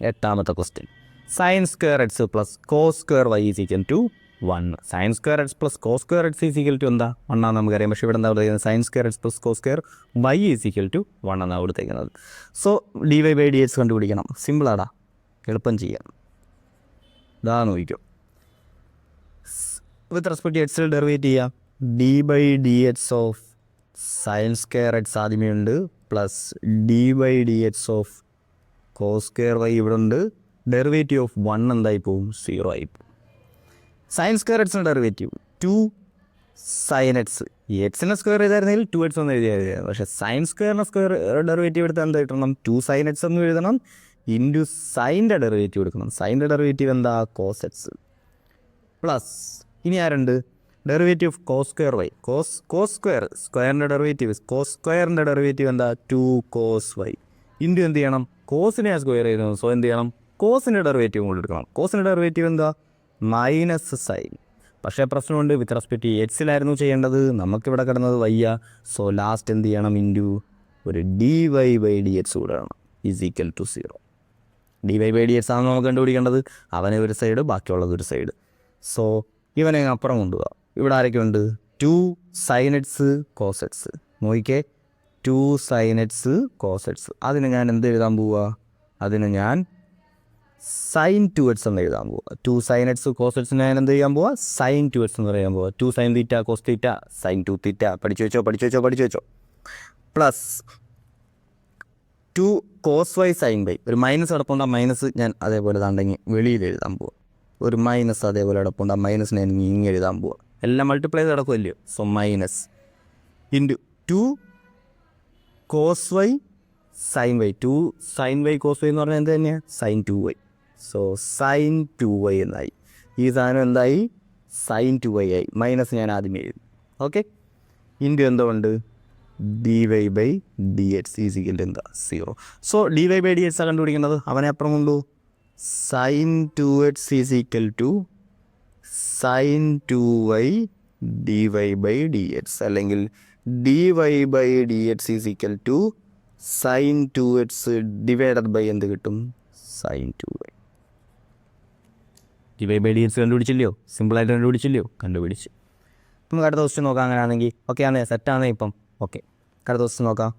എട്ടാമത്തെ question. Sine square x plus cos square y is equal to 1. Sine square x plus cos square x is equal to എന്താ? 1 ആണെന്ന് നമുക്കറിയാം. പക്ഷേ ഇവിടെ എന്താ കൊടുത്തേക്കുന്നത്? Sine square x plus cos square y is equal to 1 എന്നാണ് കൊടുത്തേക്കുന്നത്. So d y by d x കണ്ടുപിടിക്കണം. സിമ്പിളാടാ, എളുപ്പം ചെയ്യാം. ഇതാ നോക്കിക്കോ. വിത്ത് റെസ്പെക്ട് ടു എക്സിൽ ഡെറിവേറ്റ് ചെയ്യാം. D by d x of sine square X ആദ്യമേ ഉണ്ട്, plus d by d x of cos square y ഇവിടെ ഉണ്ട്. ഡെറിവേറ്റീവ് ഓഫ് 1 എന്തായി പോവും? 0 ആയി പോവും. സൈൻ സ്ക്വയർ എക്സിൻ്റെ ഡെറിവേറ്റീവ് 2 സൈൻ എക്സ്. ഈ എക്സിനെ സ്ക്വയർ ചെയ്തായിരുന്നെങ്കിൽ 2x എന്ന് എഴുതിയായിരുന്നു. പക്ഷേ സൈൻ സ്ക്വയറിൻ്റെ സ്ക്വയർ ഡെറിവേറ്റീവ് എടുത്താൽ എന്താ കിട്ടണം? 2 സൈൻ എക്സ് എന്ന് എഴുതണം, ഇൻറ്റു സൈൻ്റെ ഡെറിവേറ്റീവ് എടുക്കണം. സൈൻ്റെ ഡെറിവേറ്റീവ് എന്താ? Cos x. പ്ലസ് ഇനി ആരുണ്ട്? Derivative of cos square y. Cos സ്ക്വയറിൻ്റെ ഡെറിവേറ്റീവ്, കോസ് സ്ക്വയറിൻ്റെ ഡെറിവേറ്റീവ് എന്താ? 2 കോസ് വൈ. ഇൻറ്റു എന്ത് ചെയ്യണം? കോസിനെ സ്ക്വയർ ചെയ്യുന്നു. സോ എന്ത് ചെയ്യണം? കോസിൻ്റെ ഡെറിവേറ്റീവ് കൊണ്ട് എടുക്കണം. കോസിൻ്റെ ഡെറിവേറ്റീവ് എന്താ? Minus sign. പക്ഷേ പ്രശ്നമുണ്ട്, വിത്ത് റെസ്പെക്ട് ടു എക്സിലായിരുന്നു ചെയ്യേണ്ടത്, നമുക്കിവിടെ കിടന്നത് വയ്യ. സോ ലാസ്റ്റ് എന്ത് ചെയ്യണം? ഇൻറ്റു ഒരു d y by d x കൂടെ വേണം, is equal to 0. D y by d x ആണ് നമുക്ക് കണ്ടുപിടിക്കേണ്ടത്. അവനെ ഒരു സൈഡ്, ബാക്കിയുള്ളത് ഒരു സൈഡ്. സോ ഇവനെ അപ്പുറം കൊണ്ടുപോകാം. ഇവിടെ ആരൊക്കെ ഉണ്ട്? 2 സൈൻ എക്സ് കോസ് എക്സ്. നോക്കിക്കേ, 2 സൈൻ എക്സ് കോസ് എക്സ്. അതിന് ഞാൻ എന്ത് എഴുതാൻ പോവുക? അതിന് ഞാൻ സൈൻ 2x എന്ന് എഴുതാൻ പോവുക. 2 സൈൻ എക്സ് കോസ് എക്സ് ഞാൻ എന്ത് ചെയ്യാൻ പോവുക? സൈൻ 2x എന്ന് പറയാൻ പോവുക. 2 sine theta cos theta sine 2 theta. പഠിച്ചു വെച്ചോ. Plus 2 cos y sine y. ഒരു മൈനസ് കിടപ്പുണ്ട്, ആ മൈനസ് ഞാൻ അതേപോലെ താണ്ടെങ്കിൽ വെളിയിൽ എഴുതാൻ പോവുക. ഒരു മൈനസ് അതേപോലെ കിടപ്പുണ്ട്, ആ മൈനസ് ഞാൻ ഇങ്ങനെ എഴുതാൻ പോവുക. എല്ലാം മൾട്ടിപ്ലൈ കിടക്കുമല്ലോ. So minus into 2 cos y sine y. 2 sine y cos y എന്ന് പറഞ്ഞാൽ എന്ത് തന്നെയാണ്? Sign 2y. So sine 2y എന്നായി. ഈ സാധനം എന്തായി? സൈൻ 2y ആയി. മൈനസ് ഞാൻ ആദ്യമേ എഴുതി. ഓക്കെ, ഇൻറ്റു എന്തുകൊണ്ട്? D y by d x is equal to എന്താ? 0. So d y by d x ആണ് കണ്ടുപിടിക്കേണ്ടത്. അവനെ അപ്പുറം കൊണ്ടു. Sine 2x is equal to sine 2y d y by d x, അല്ലെങ്കിൽ d y by d x is equal to sine 2x divided by എന്ത് കിട്ടും? Sine 2y. D y by d x കണ്ടുപിടിച്ചില്ലയോ? സിമ്പിളായിട്ട് കണ്ടുപിടിച്ച്. നമുക്ക് അടുത്ത question നോക്കാം. അങ്ങനെയാണെങ്കിൽ ഓക്കെ ആണ്, സെറ്റാണ് ഇപ്പം. ഓക്കെ, അടുത്ത ക്വസ്റ്റ്യൻ നോക്കാം.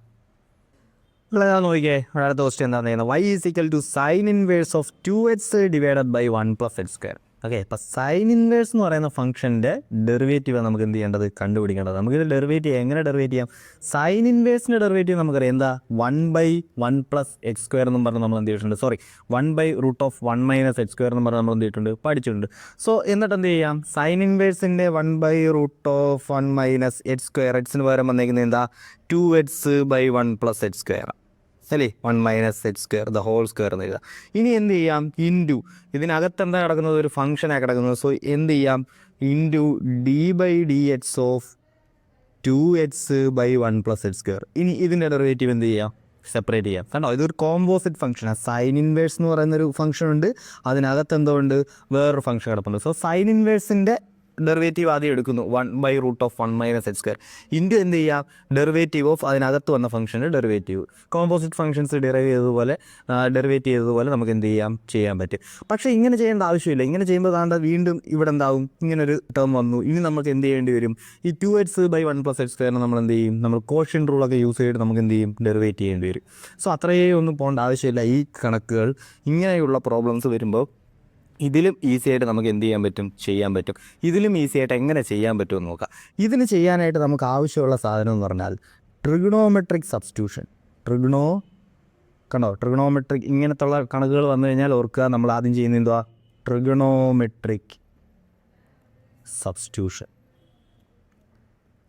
നിങ്ങളേതാ നോക്കിയേ. അടുത്ത ക്വസ്റ്റ്യൻ എന്താണെന്ന് ചെയ്യുന്നത്? Y is equal to sine inverse of 2x divided by 1 plus x square. Okay, അപ്പോൾ സൈൻ ഇൻവേഴ്സ് എന്ന് പറയുന്ന ഫംഗ്ഷൻ്റെ ഡെറിവേറ്റീവ് നമുക്ക് എന്ത് ചെയ്യേണ്ടത്? കണ്ടുപിടിക്കേണ്ടത്. നമുക്കിത് ഡെറിവേറ്റീവ് എങ്ങനെ ഡെറിവേറ്റ് ചെയ്യാം? സൈൻ ഇൻവേഴ്സിൻ്റെ ഡെറിവേറ്റീവ് നമുക്കറിയാം എന്താ? 1/1 പ്ലസ് എക്സ് സ്ക്വയർ എന്നും പറഞ്ഞ് നമ്മൾ എന്ത് ചെയ്തിട്ടുണ്ട്? 1/√1 മൈനസ് എക്സ് സ്ക്വയർ എന്ന് പറഞ്ഞ് നമ്മൾ എന്ത് ചെയ്തിട്ടുണ്ട്? പഠിച്ചിട്ടുണ്ട്. സോ എന്നിട്ട് എന്ത് ചെയ്യാം? സൈൻ ഇൻവേഴ്സിൻ്റെ 1/√1 മൈനസ് എക്സ് സ്ക്വയർ, എക്സിന് പകരം വന്നേക്കുന്നത് എന്താ? 2x/1 പ്ലസ് എക്സ് സ്ക്വയർ അല്ലേ? 1 minus x square the whole square എന്ന് എഴുതാം. ഇനി എന്ത് ചെയ്യാം? ഇൻറ്റു ഇതിനകത്ത് എന്താ കിടക്കുന്നത്? ഒരു ഫംഗ്ഷനാണ് കിടക്കുന്നത്. സോ എന്ത് ചെയ്യാം? Into d by d x of 2x/1 plus x square. ഇനി ഇതിൻ്റെ ഡെറിവേറ്റീവ് എന്ത് ചെയ്യാം? സെപ്പറേറ്റ് ചെയ്യാം. കണ്ടോ, ഇതൊരു കോമ്പോസിറ്റ് ഫംഗ്ഷനാണ്. സൈൻ ഇൻവേഴ്സ് എന്ന് പറയുന്നൊരു ഫംഗ്ഷൻ ഉണ്ട്, അതിനകത്ത് എന്തുകൊണ്ട്? വേറൊരു ഫംഗ്ഷൻ കിടപ്പുണ്ട്. സോ സൈൻ ഇൻവേഴ്സിൻ്റെ ഡെറിവേറ്റീവ് ആദ്യം എടുക്കുന്നു 1/√1 മൈനസ് എക്സ് സ്ക്വയർ. ഇൻറ്റു എന്ത് ചെയ്യാം? ഡെറിവേറ്റീവ് ഓഫ് അതിനകത്ത് വന്ന ഫംഗ്ഷൻ്റെ ഡെറിവേറ്റീവ്. കോമ്പോസിറ്റ് ഫംഗ്ഷൻസ് ഡെറിവേറ്റ് ചെയ്തതുപോലെ നമുക്ക് എന്ത് ചെയ്യാൻ പറ്റും. പക്ഷേ ഇങ്ങനെ ചെയ്യേണ്ട ആവശ്യമില്ല. ഇങ്ങനെ ചെയ്യുമ്പോൾ താണ്ട വീണ്ടും ഇവിടെ എന്താവും? ഇങ്ങനൊരു ടേം വന്നു. ഇനി നമുക്ക് എന്ത് ചെയ്യേണ്ടി വരും? ഈ 2x/1 പ്ലസ് എക്സ് സ്ക്വയറിന് നമ്മൾ എന്ത് ചെയ്യും? നമ്മൾ കോഷ്യൻ റൂളൊക്കെ യൂസ് ചെയ്തിട്ട് നമുക്ക് എന്ത് ചെയ്യും? ഡെറിവേറ്റ് ചെയ്യേണ്ടി വരും. സോ അത്രയേ ഒന്നും പോകേണ്ട ആവശ്യമില്ല. ഈ കണക്കുകൾ ഇങ്ങനെയുള്ള പ്രോബ്ലംസ് വരുമ്പോൾ ഇതിലും ഈസി ആയിട്ട് നമുക്ക് എന്ത് ചെയ്യാൻ പറ്റും. ഇതിലും ഈസി ആയിട്ട് എങ്ങനെ ചെയ്യാൻ പറ്റുമെന്ന് നോക്കാം. ഇതിന് ചെയ്യാനായിട്ട് നമുക്ക് ആവശ്യമുള്ള സാധനം എന്ന് പറഞ്ഞാൽ ട്രിഗണോമെട്രിക് സബ്സ്റ്റിറ്റ്യൂഷൻ. ട്രിഗണോമെട്രിക് ഇങ്ങനത്തുള്ള കണക്കുകൾ വന്നു കഴിഞ്ഞാൽ ഓർക്കുക, നമ്മൾ ആദ്യം ചെയ്യുന്നത് എന്തുവാ? Trigonometric substitution.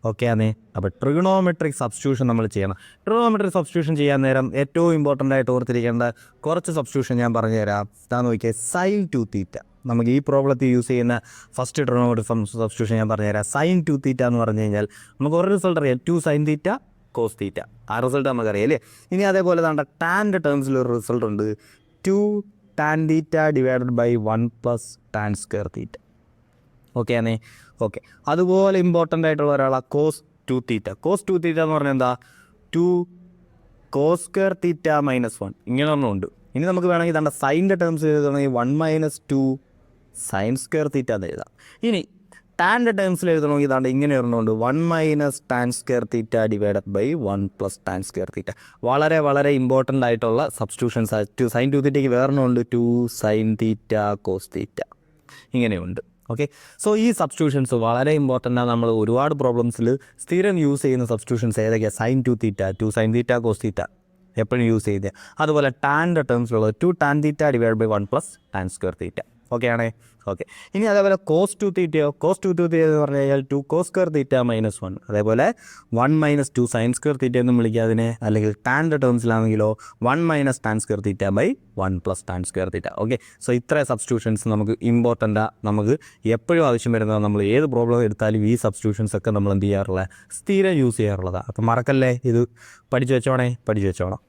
ഓക്കെ ആണേ. അപ്പോൾ ട്രിഗണോമെട്രിക് സബ്സ്റ്റിറ്റ്യൂഷൻ നമ്മൾ ചെയ്യണം. ട്രിഗണോമെട്രിക് സബ്സ്റ്റിറ്റ്യൂഷൻ ചെയ്യാൻ നേരം ഏറ്റവും ഇമ്പോർട്ടൻ്റ് ആയിട്ട് ഓർത്തിരിക്കേണ്ട കുറച്ച് സബ്സ്റ്റിറ്റ്യൂഷൻ ഞാൻ പറഞ്ഞുതരാം. ഇതാ നോക്കിയാൽ സൈൻ 2θ. നമുക്ക് ഈ പ്രോബ്ലത്തിൽ യൂസ് ചെയ്യുന്ന ഫസ്റ്റ് ട്രിഗണോമെട്രിക് സബ്സ്റ്റിറ്റ്യൂഷൻ ഞാൻ പറഞ്ഞുതരാം. സൈൻ 2θ എന്ന് പറഞ്ഞു കഴിഞ്ഞാൽ നമുക്ക് ഒരു റിസൾട്ട് അറിയാം, 2 സൈൻ തീറ്റ കോസ് തീറ്റ. ആ റിസൾട്ട് നമുക്കറിയാം അല്ലേ? ഇനി അതേപോലെ താണ്ട ടാൻ്റെ ടേംസിലൊരു റിസൾട്ട് ഉണ്ട്, 2 tan theta divided by 1 plus tan square theta. Okay ആണേ. ഓക്കെ, അതുപോലെ ഇമ്പോർട്ടൻ്റ് ആയിട്ടുള്ള ഒരാളാണ് കോസ് 2θ. കോസ് 2θ എന്ന് പറഞ്ഞാൽ എന്താ? 2 കോസ് സ്ക്വയർ തീറ്റ -1 ഇങ്ങനെ ഒരെണ്ണമുണ്ട്. ഇനി നമുക്ക് വേണമെങ്കിൽ ഇതാണ്ട് സൈൻ്റെ ടേംസ് എഴുതണമെങ്കിൽ 1 - 2 സൈൻ സ്ക്വയർ തീറ്റ എന്ന് എഴുതാം. ഇനി ടാൻ്റെ ടേംസിൽ എഴുതണമെങ്കിൽ ഇതാണ്ട് ഇങ്ങനെ ഒരെണ്ണമുണ്ട് 1 - tan square theta divided by 1 + tan square theta. വളരെ വളരെ ഇമ്പോർട്ടൻ്റ് ആയിട്ടുള്ള സബ്സ്റ്റിറ്റ്യൂഷൻസ്. സൈൻ 2 തീറ്റയ്ക്ക് വേറെണ്ണമുണ്ട് 2 sin തീറ്റ കോസ് തീറ്റ ഇങ്ങനെയുണ്ട്. ഓക്കെ, സോ ഈ സബ്സ്റ്റിറ്റ്യൂഷൻസ് വളരെ ഇമ്പോർട്ടൻ്റ് ആണ്. നമ്മൾ ഒരുപാട് പ്രോബ്ലംസിൽ സ്ഥിരം യൂസ് ചെയ്യുന്ന സബ്സ്റ്റിറ്റ്യൂഷൻസ് ഏതൊക്കെയാണ്? Sine 2 theta, 2 sin theta cos theta എപ്പോഴും യൂസ് ചെയ്തത്. അതുപോലെ ടാൻ്റെ ടേംസിലുള്ളത് 2 tan theta divide by 1 + tan square theta. Okay ആണേ? ഓക്കെ, ഇനി അതേപോലെ കോസ് 2 തീറ്റയോ? കോസ് 2 തീറ്റ എന്ന് പറഞ്ഞു കഴിഞ്ഞാൽ 2 cos സ്ക്വയർ തീറ്റ -1. അതേപോലെ 1 - 2 സൈൻ സ്ക്വയർ തീറ്റ എന്നും വിളിക്കുക അതിനെ. അല്ലെങ്കിൽ ടാൻ്റെ ടേംസിലാണെങ്കിലോ 1 - tan square theta by 1 + tan square theta. Okay, so ഇത്ര സബ്സ്റ്റിറ്റ്യൂഷൻസ് നമുക്ക് ഇമ്പോർട്ടൻ്റാണ്. നമുക്ക് എപ്പോഴും ആവശ്യം വരുന്നത്, നമ്മൾ ഏത് പ്രോബ്ലം എടുത്താലും ഈ സബ്സ്റ്റിറ്റ്യൂഷൻസ് ഒക്കെ നമ്മൾ എന്ത് ചെയ്യാറുള്ള സ്ഥിരം യൂസ് ചെയ്യാറുള്ളതാണ്. അപ്പം മറക്കല്ലേ, ഇത് പഠിച്ചു വെച്ചോണം.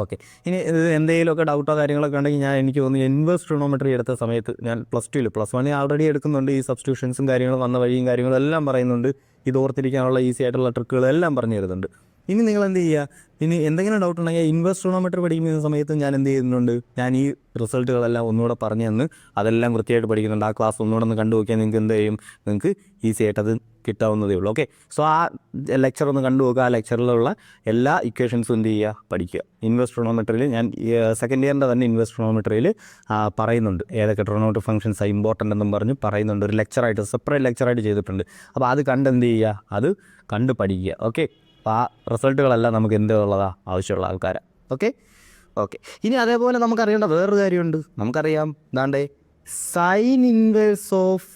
ഓക്കെ, ഇനി ഇത് എന്തെങ്കിലുമൊക്കെ ഡൗട്ടോ കാര്യങ്ങളൊക്കെ ഉണ്ടെങ്കിൽ എനിക്ക് തോന്നുന്നു ഇൻവേഴ്സ് ട്രിഗണോമെട്രി എടുത്ത സമയത്ത് ഞാൻ +1 ആൾറെഡി എടുക്കുന്നുണ്ട്. ഈ സബ്സ്റ്റിറ്റ്യൂഷൻസും കാര്യങ്ങളും വന്ന വഴിയും കാര്യങ്ങളും എല്ലാം പറയുന്നുണ്ട്. ഇത് ഓർത്തിരിക്കാനുള്ള ഈസി ആയിട്ടുള്ള ട്രിക്കുകളെല്ലാം പറഞ്ഞു തരുന്നുണ്ട്. ഇനി നിങ്ങൾ എന്ത് ചെയ്യുക, ഇനി എന്തെങ്കിലും ഡൗട്ട് ഉണ്ടെങ്കിൽ ഇൻവേഴ്സ് ട്രിഗണോമെട്രി പഠിക്കുന്ന സമയത്ത് ഞാൻ എന്ത് ചെയ്യുന്നുണ്ട്, ഞാൻ ഈ റിസൾട്ടുകളെല്ലാം ഒന്നുകൂടെ പറഞ്ഞു തന്ന് അതെല്ലാം കൃത്യമായിട്ട് പഠിക്കുന്നുണ്ട്. ആ ക്ലാസ് ഒന്നുകൂടെ ഒന്ന് കണ്ടു നോക്കിയാൽ നിങ്ങൾക്ക് എന്ത് ചെയ്യും, നിങ്ങൾക്ക് ഈസി ആയിട്ട് അത് കിട്ടാവുന്നതേ ഉള്ളൂ. ഓക്കെ, സോ ആ ലെക്ചർ ഒന്ന് കണ്ടു നോക്കുക. ആ ലെക്ചറിലുള്ള എല്ലാ ഇക്വേഷൻസും എന്ത് ചെയ്യുക, പഠിക്കുക. ഇൻവേഴ്സ് ട്രിഗണോമെട്രിയിൽ ഞാൻ സെക്കൻഡ് ഇയറിൻ്റെ തന്നെ ഇൻവേഴ്സ് ട്രിഗണോമെട്രിയിൽ പറയുന്നുണ്ട് ഏതൊക്കെ ട്രിഗണോമെട്രി ഫംഗ്ഷൻസ് ഇമ്പോർട്ടൻ്റ് എന്നും പറഞ്ഞ് പറയുന്നുണ്ട്. ഒരു ലെക്ചറായിട്ട്, സെപ്പറേറ്റ് ലെക്ചറായിട്ട് ചെയ്തിട്ടുണ്ട്. അപ്പോൾ അത് കണ്ട് എന്ത് ചെയ്യുക, അത് കണ്ട് പഠിക്കുക. ഓക്കെ, അപ്പോൾ ആ റിസൾട്ടുകളെല്ലാം നമുക്ക് എന്തുള്ളതാണ്, ആവശ്യമുള്ള ആൾക്കാരാണ്. ഓക്കെ, ഇനി അതേപോലെ നമുക്കറിയേണ്ട വേറൊരു കാര്യമുണ്ട്. നമുക്കറിയാം എന്താണ്ടേ sine inverse of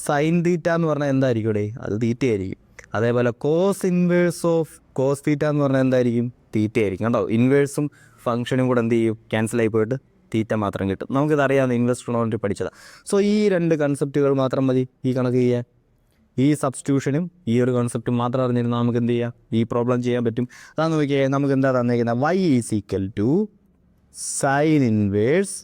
sine theta എന്ന് പറഞ്ഞാൽ എന്തായിരിക്കും ഇവിടെ, അത് തീറ്റയായിരിക്കും. അതേപോലെ cos inverse of cos theta എന്ന് പറഞ്ഞാൽ എന്തായിരിക്കും, തീറ്റയായിരിക്കും. കണ്ടോ, ഇൻവേഴ്സും ഫംഗ്ഷനും കൂടെ എന്ത് ചെയ്യും, ക്യാൻസലായി പോയിട്ട് തീറ്റ മാത്രം കിട്ടും. നമുക്കിതറിയാവുന്ന ഇൻവേഴ്സ് ട്രിഗണോമെട്രി പഠിച്ചതാണ്. സോ ഈ 2 കൺസെപ്റ്റുകൾ മാത്രം മതി ഈ കണക്ക് ചെയ്യാൻ. ഈ സബ്സ്റ്റിറ്റ്യൂഷനും ഈ ഒരു കൺസെപ്റ്റും മാത്രം അറിഞ്ഞിരുന്നാൽ നമുക്ക് എന്ത് ചെയ്യാം, ഈ പ്രോബ്ലം ചെയ്യാൻ പറ്റും. അതാന്ന് നോക്കിയാൽ നമുക്ക് എന്താ തന്നേക്കുന്നത്, y = sine inverse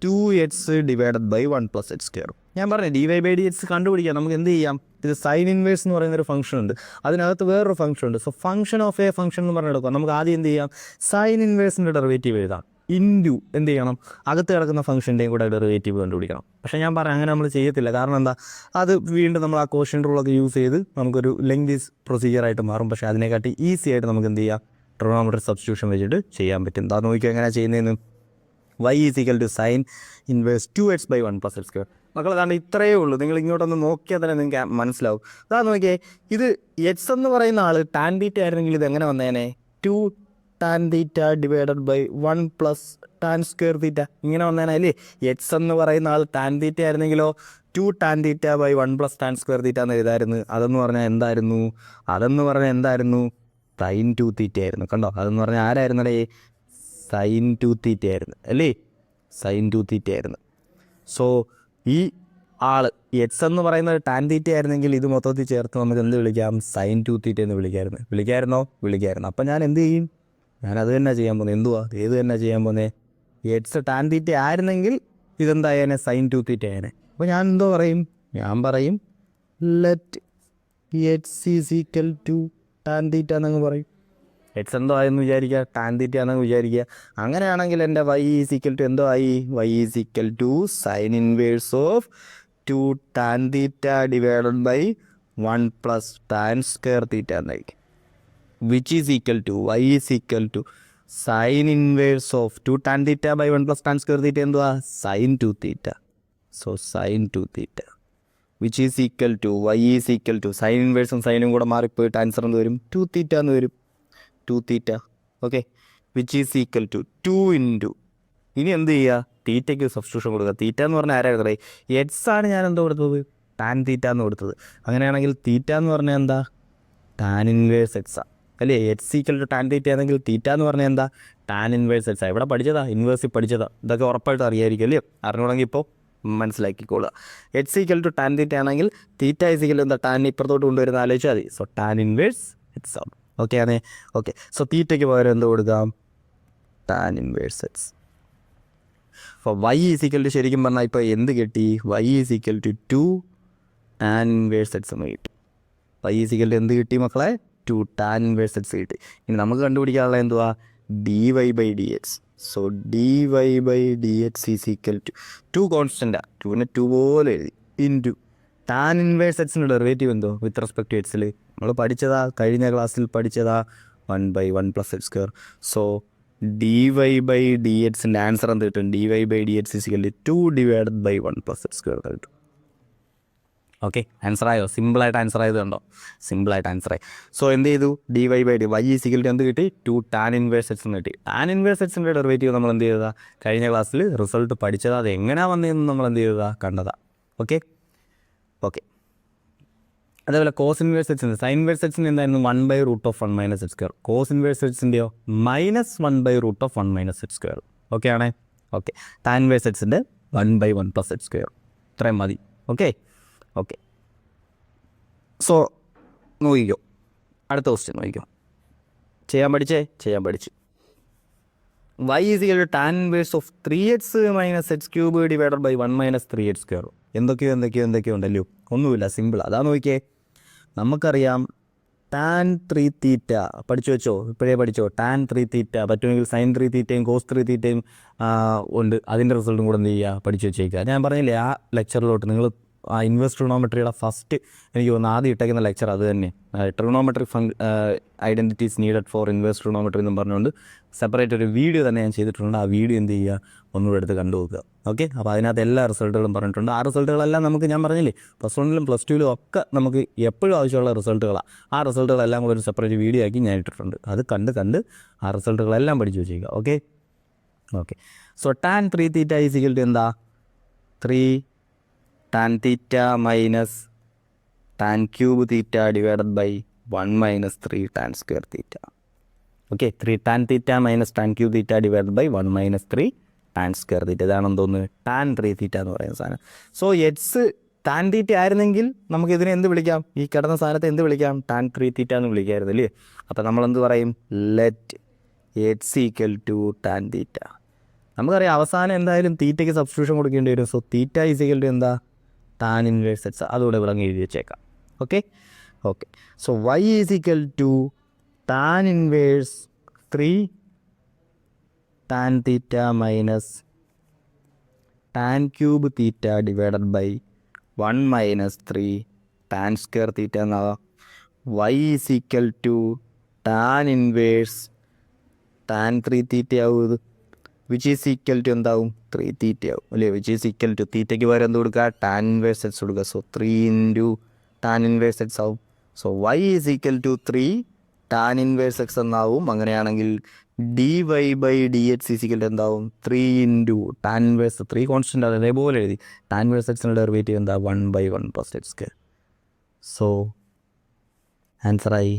2x divided by 1 + x². ഞാൻ പറഞ്ഞു dy/dx കണ്ടുപിടിക്കാം. നമുക്ക് എന്ത് ചെയ്യാം, ഇത് സൈൻ ഇൻവേഴ്സ് എന്ന് പറയുന്നൊരു ഫംഗ്ഷൻ ഉണ്ട്, അതിനകത്ത് വേറൊരു ഫംഗ്ഷൻ ഉണ്ട്. So function of A function എന്ന് പറഞ്ഞെടുക്കാം. നമുക്ക് ആദ്യം എന്ത് ചെയ്യാം, സൈൻ ഇൻവേഴ്സിൻ്റെ ഡെറിവേറ്റീവ് എഴുതാം. ഇൻറ്റു എന്ത് ചെയ്യണം, അകത്ത് കിടക്കുന്ന ഫംഗ്ഷൻ്റെയും കൂടെ ഡെറിവേറ്റീവ് കണ്ടുപിടിക്കണം. പക്ഷേ ഞാൻ പറയാം അങ്ങനെ നമ്മൾ ചെയ്യത്തില്ല. കാരണം എന്താ, അത് വീണ്ടും നമ്മൾ ആ കോഷ്യൻ റൂളൊക്കെ യൂസ് ചെയ്ത് നമുക്കൊരു ലെങ്തീസ് പ്രൊസീജിയറായിട്ട് മാറും. പക്ഷേ അതിനെക്കാട്ടി ഈസി ആയിട്ട് നമുക്ക് എന്ത് ചെയ്യാം, ട്രിഗണോമെട്രി സബ്സ്റ്റിറ്റ്യൂഷൻ വെച്ചിട്ട് ചെയ്യാൻ പറ്റും. അതാ നോക്കിയാൽ എങ്ങനെയാണ് ചെയ്യുന്നതെന്ന്. y = sine inverse 2x / 1 + x². മക്കൾ അതാണ്ട് ഇത്രയേ ഉള്ളൂ. നിങ്ങൾ ഇങ്ങോട്ടൊന്ന് നോക്കിയാൽ തന്നെ നിങ്ങൾക്ക് മനസ്സിലാവും. അതാ നോക്കിയേ, ഇത് എക്സ് എന്ന് പറയുന്ന ആൾ ടാൻ തീറ്റ ആയിരുന്നെങ്കിൽ ഇത് എങ്ങനെ വന്നേനെ, 2 tan theta divided by 1 + tan square theta ഇങ്ങനെ വന്നേനെ അല്ലേ. എക്സ് എന്ന് പറയുന്ന ആൾ ടാൻ തീറ്റ ആയിരുന്നെങ്കിലോ 2 tan theta by 1 + tan square theta എന്ന് എഴുതായിരുന്നു. അതെന്ന് പറഞ്ഞാൽ എന്തായിരുന്നു, സൈൻ 2 തീറ്റ ആയിരുന്നു. കണ്ടോ, അതെന്ന് പറഞ്ഞാൽ ആരായിരുന്നല്ലേ, സൈൻ 2 തീറ്റ ആയിരുന്നു അല്ലേ, സൈൻ 2 തീറ്റ ആയിരുന്നു. സോ ഈ ആൾ എക്സ് എന്ന് പറയുന്നത് ടാൻ തീറ്റ ആയിരുന്നെങ്കിൽ ഇത് മൊത്തത്തിൽ ചേർത്ത് നമുക്ക് എന്ത് വിളിക്കാം, സൈൻ 2 തീറ്റ എന്ന് വിളിക്കായിരുന്നു. അപ്പം ഞാൻ എന്ത് ചെയ്യും, ഞാനത് തന്നെ ചെയ്യാൻ പോകുന്നത്. ഏത് തന്നെ ചെയ്യാൻ പോകുന്നത്, എക്സ് ടാൻ തീറ്റ ആയിരുന്നെങ്കിൽ ഇതെന്തായാലും സൈൻ 2 തീറ്റ ആയേനെ. അപ്പോൾ ഞാൻ ഞാൻ പറയും ലെറ്റ് എക്സ് = ടാൻ തീറ്റ എന്നങ്ങ് പറയും. എക്സ് എന്തോ ആയെന്ന് വിചാരിക്കുക, ടാൻ തീറ്റ ആണെന്ന് വിചാരിക്കുക. അങ്ങനെയാണെങ്കിൽ എൻ്റെ y = എന്തോ ആയി, y = sine inverse of 2 tan theta divided by 1 + tan square theta എന്നായിരിക്കും. which is equal to y = sine inverse of 2 tan theta by 1 + tan square theta എന്തുവാ, sine 2 theta. So sine 2 theta which is equal to y = sine ഇൻവേഴ്സും സൈനും കൂടെ മാറിപ്പോയിട്ട് answer എന്ത് വരും, 2 theta എന്ന് വരും. 2 theta. Okay, which is equal to 2 into, ഇനി എന്ത് ചെയ്യുക, തീറ്റയ്ക്ക് സബ്സ്റ്റിറ്റ്യൂഷൻ കൊടുക്കുക. തീറ്റ എന്ന് പറഞ്ഞാൽ ആരാ, എക്സ് ആണ് ഞാൻ എന്തോ കൊടുത്തത്, ടാൻ തീറ്റ എന്ന് കൊടുത്തത്. അങ്ങനെയാണെങ്കിൽ തീറ്റ എന്ന് പറഞ്ഞാൽ എന്താ, ടാൻ ഇൻവേഴ്സ് എക്സാ അല്ലേ. എക്സ് = ടാൻ തീറ്റ ആണെങ്കിൽ തീറ്റ എന്ന് പറഞ്ഞാൽ എന്താ, ടാൻ ഇൻവേഴ്സ് എക്സാ. ഇവിടെ പഠിച്ചതാ, ഇൻവേഴ്സിൽ പഠിച്ചതാ. ഇതൊക്കെ ഉറപ്പായിട്ട് അറിയായിരിക്കും അല്ലേ. അറിഞ്ഞുകൊണ്ടെങ്കിൽ ഇപ്പോൾ മനസ്സിലാക്കിക്കോളുക. എക്സ് = ടാൻ തീറ്റ ആണെങ്കിൽ തീറ്റ = എന്താ, ടാൻ ഇപ്പുറത്തോട്ട് കൊണ്ടുവരുന്ന ആലോചിച്ചാൽ മതി. സോ ടാൻ ഇൻവേഴ്സ് എക്സ് ആണ്. ഓക്കെ ആണേ. ഓക്കെ, സോ തീറ്റയ്ക്ക് പകരം എന്ത് കൊടുക്കാം, ടാൻ ഇൻവേഴ്സ് എക്സ്. അപ്പോൾ y = ശരിക്കും പറഞ്ഞാൽ ഇപ്പോൾ എന്ത് കിട്ടി, y = 2 tan ഇൻവേഴ്സ് എക്സ് എന്ന് കിട്ടി. y = എന്ത് കിട്ടി മക്കളെ, 2 tan ഇൻവേഴ്സ് എക്സ് കിട്ടി. ഇനി നമുക്ക് കണ്ടുപിടിക്കാനുള്ള എന്തുവാ, d y by d x. So d y by d x is equal to 2 കോൺസ്റ്റൻറ്റാണ്, 2നെ 2 പോലെ എഴുതി, ഇൻറ്റു ടാൻ ഇൻവേഴ്സ് എക്സിൻ്റെ ഡെറിവേറ്റീവ് എന്തോ വിത്ത് റെസ്പെക്ട് ടു എക്സിൽ നമ്മൾ പഠിച്ചതാ, കഴിഞ്ഞ ക്ലാസ്സിൽ പഠിച്ചതാ 1/1 + x². So d y by d എക്സിൻ്റെ ആൻസർ എന്ത് കിട്ടും? D y by d x is equal to 2/1 + x² കിട്ടും. ഓക്കെ, ആൻസറായോ? സിമ്പിളായിട്ട് ആൻസർ ആയത് കണ്ടോ? സിമ്പിളായിട്ട് ആൻസറായി. സോ എന്ത് ചെയ്തു? D y by d y is equal to എന്ത് കിട്ടി? 2 ടാൻ ഇൻവേഴ്സ് എക്സ് എന്ന് കിട്ടി. ടാൻ ഇൻവേഴ്സ് എക്സിൻ്റെ ഡെറിവേറ്റീവ് നമ്മൾ എന്ത് ചെയ്തതാ? കഴിഞ്ഞ ക്ലാസ്സിൽ റിസൾട്ട് പഠിച്ചതാ, അത് എങ്ങനെയാണ് വന്നതെന്ന് നമ്മൾ എന്ത് ചെയ്തതാ? കണ്ടതാ. Okay okay. അതേപോലെ കോസ് ഇൻവേഴ്സ് എക്സിൻ്റെ, സൈൻ ഇൻവേഴ്സ് എക്സിൻ്റെ എന്തായിരുന്നു? 1/√(1 - x²). കോസ് ഇൻവേഴ്സ് എക്സിൻ്റെയോ -1/√(1 - x²). ഓക്കെ ആണേ? ഓക്കെ. ടാൻ ഇൻവേഴ്സ് എക്സിൻ്റെ 1/1 + x². ഇത്രയും മതി. Okay okay. സോ നോക്കിക്കോ, അടുത്ത ക്വസ്റ്റ്യൻ നോക്കിക്കോ. ചെയ്യാൻ പഠിച്ച് y is equal to tan inverse of 3x - x³ divided by 1 - 3x². എന്തൊക്കെയോ ഉണ്ടല്ലോ. ഒന്നുമില്ല, സിമ്പിൾ. അതാ നോക്കിയേ, നമുക്കറിയാം ടാൻ 3θ പഠിച്ചു വെച്ചോ, ഇപ്പോഴേ പഠിച്ചോ. ടാൻ 3θ പറ്റുമെങ്കിൽ സൈൻ 3θയും കോസ് 3θയും ഉണ്ട്. അതിൻ്റെ റിസൾട്ടും കൂടെ എന്ത് ചെയ്യുക? പഠിച്ചു വെച്ചേക്കുക. ഞാൻ പറഞ്ഞില്ലേ, ആ ലെക്ചറിലോട്ട് നിങ്ങൾ ആ ഇൻവേഴ്സ് ട്രിഗണോമെട്രിയുടെ ഫസ്റ്റ് എനിക്ക് തോന്നുന്നു ആദ്യം ഇട്ടേക്കുന്ന ലെക്ചർ അത് തന്നെ. Trigonometry identities needed for inverse trigonometry എന്നും പറഞ്ഞുകൊണ്ട് സെപ്പറേറ്റ് ഒരു വീഡിയോ തന്നെ ഞാൻ ചെയ്തിട്ടുണ്ട്. ആ വീഡിയോ എന്ത് ചെയ്യുക? ഒന്നുകൂടെ എടുത്ത് കണ്ടു നോക്കുക. ഓക്കെ, അപ്പോൾ അതിനകത്ത് എല്ലാ റിസൾട്ടുകളും പറഞ്ഞിട്ടുണ്ട്. ആ റിസൾട്ടുകളെല്ലാം നമുക്ക്, ഞാൻ പറഞ്ഞില്ലേ, +1ലും +2ലും ഒക്കെ നമുക്ക് എപ്പോഴും ആവശ്യമുള്ള റിസൾട്ടുകളാണ്. ആ റിസൾട്ടുകളെല്ലാം കൂടെ ഒരു സെപ്പറേറ്റ് വീഡിയോ ആക്കി ഞാൻ ഇട്ടിട്ടുണ്ട്. അത് കണ്ട് ആ റിസൾട്ടുകളെല്ലാം പഠിച്ചു വെച്ചേക്കുക. Okay. So tan 3θ is equal to എന്താ? 3 tan θ minus tan cube θ divided by 1 - 3 tan square θ. Okay, 3 tan θ minus tan cube θ divided by 1 - 3 tan square θ. ഇതാണെന്ന് തോന്നുന്നു tan 3θ എന്ന് പറയുന്ന സാധനം. സോ എക്സ് tan θ ആയിരുന്നെങ്കിൽ നമുക്ക് ഇതിനെ എന്ത് വിളിക്കാം? ഈ കിടന്ന സാധനത്തെ എന്ത് വിളിക്കാം? tan 3θ എന്ന് വിളിക്കാമായിരുന്നു അല്ലേ? അപ്പോൾ നമ്മളെന്ത് പറയും? Let x equal to tan θ. നമുക്കറിയാം അവസാനം എന്തായാലും തീറ്റയ്ക്ക് സബ്സ്റ്റിറ്റ്യൂഷൻ കൊടുക്കേണ്ടി വരും. സോ θ ഈസ് ഈക്വൽ ടു എന്താ? Tan inverse x. അതുകൂടെ ഇവിടെ എഴുതി വെച്ചേക്കാം. Okay. So y is equal to tan inverse 3 tan θ minus tan cube θ divided by 1 - 3 tan square θ എന്നാകാം. y is equal to tan inverse tan 3θ ആവും. Which is equal to എന്താവും? 3θ ആവും അല്ലേ? വിച്ച് ഈസ് ഈക്വൽ ടു തീറ്റയ്ക്ക് പകരം എന്ത് കൊടുക്കുക? Tan inverse x കൊടുക്കുക. സോ 3 × ടാൻ ഇൻവേഴ്സ് എക്സ് ആവും. So y is equal to 3 tan inverse x എന്നാവും. അങ്ങനെയാണെങ്കിൽ d y by d x is equal to എന്താവും? 3 × ടാൻ ഇൻവേഴ്സ് 3 കോൺസ്റ്റൻ്റ് ആണ്, അതേപോലെ എഴുതി. ടാൻ ഇൻവേഴ്സ് എക്സിൻ്റെ ഡെറിവേറ്റീവ് എന്താ? 1/1 + x². സോ ആൻസറായി